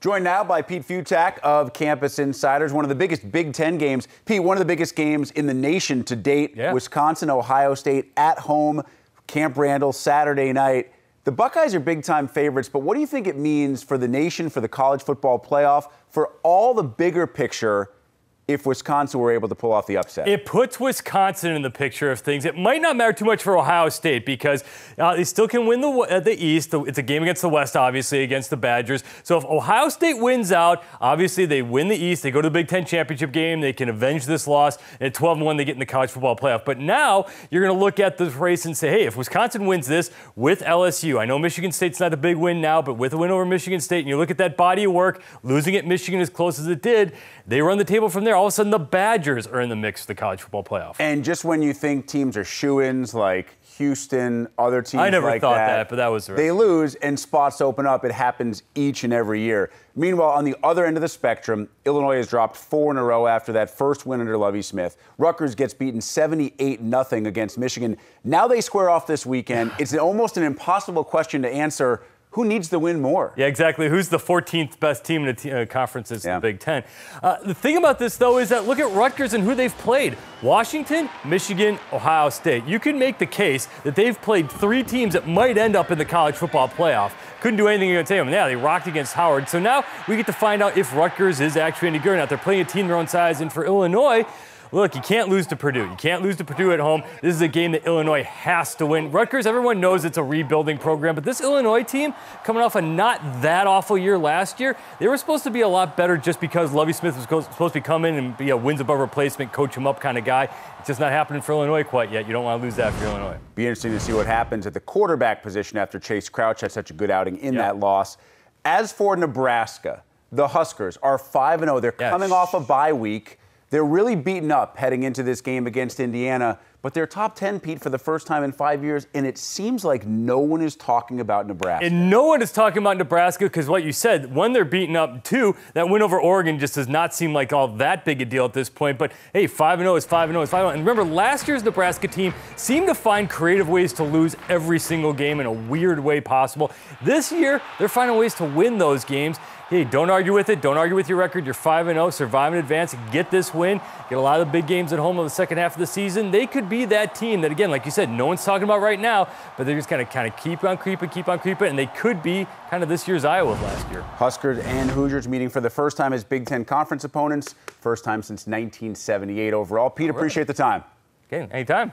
Joined now by Pete Fiutak of Campus Insiders, one of the biggest Big Ten games. Pete, one of the biggest games in the nation to date. Yeah. Wisconsin, Ohio State at home, Camp Randall, Saturday night. The Buckeyes are big-time favorites, but what do you think it means for the nation, for the college football playoff, for all the bigger picture if Wisconsin were able to pull off the upset? It puts Wisconsin in the picture of things. It might not matter too much for Ohio State because they still can win the East. It's a game against the West, obviously, against the Badgers. So if Ohio State wins out, obviously they win the East. They go to the Big Ten championship game. They can avenge this loss. And at 12-1, they get in the college football playoff. But now you're going to look at this race and say, hey, if Wisconsin wins this with LSU, I know Michigan State's not a big win now, but with a win over Michigan State, and you look at that body of work, losing at Michigan as close as it did, they run the table from there. All of a sudden, the Badgers are in the mix of the college football playoff. And just when you think teams are shoo-ins like Houston, other teams I never like thought that, but that was the they lose and spots open up. It happens each and every year. Meanwhile, on the other end of the spectrum, Illinois has dropped 4 in a row after that first win under Lovie Smith. Rutgers gets beaten 78-0 against Michigan. Now they square off this weekend. It's almost an impossible question to answer. Who needs to win more? Yeah, exactly. Who's the 14th best team in the conference in the Big Ten? The thing about this, though, is that look at Rutgers and who they've played. Washington, Michigan, Ohio State. You can make the case that they've played 3 teams that might end up in the college football playoff. Couldn't do anything against them. Yeah, they rocked against Howard. So now we get to find out if Rutgers is actually any good or not. They're playing a team their own size. And for Illinois, look, you can't lose to Purdue. You can't lose to Purdue at home. This is a game that Illinois has to win. Rutgers, everyone knows it's a rebuilding program, but this Illinois team, coming off a not that awful year last year, they were supposed to be a lot better just because Lovie Smith was supposed to be coming and be a wins above replacement, coach him up kind of guy. It's just not happening for Illinois quite yet. You don't want to lose that for Illinois. Be interesting to see what happens at the quarterback position after Chase Crouch had such a good outing in that loss. As for Nebraska, the Huskers are 5-0. They're coming off a bye week. They're really beaten up heading into this game against Indiana, but they're top 10, Pete, for the first time in 5 years, and it seems like no one is talking about Nebraska. And no one is talking about Nebraska because what you said, one, they're beaten up, 2, that win over Oregon just does not seem like all that big a deal at this point. But, hey, 5-0 is 5-0 is 5-0. And remember, last year's Nebraska team seemed to find creative ways to lose every single game in a weird way possible. This year, they're finding ways to win those games. Hey, don't argue with it. Don't argue with your record. You're 5-0. Survive in advance. Get this win. Get a lot of the big games at home in the second half of the season. They could be that team that, again, like you said, no one's talking about right now, but they're just kind of keep on creeping, and they could be kind of this year's Iowa of last year. Huskers and Hoosiers meeting for the first time as Big Ten conference opponents. First time since 1978 overall. Pete, appreciate the time. Okay, anytime.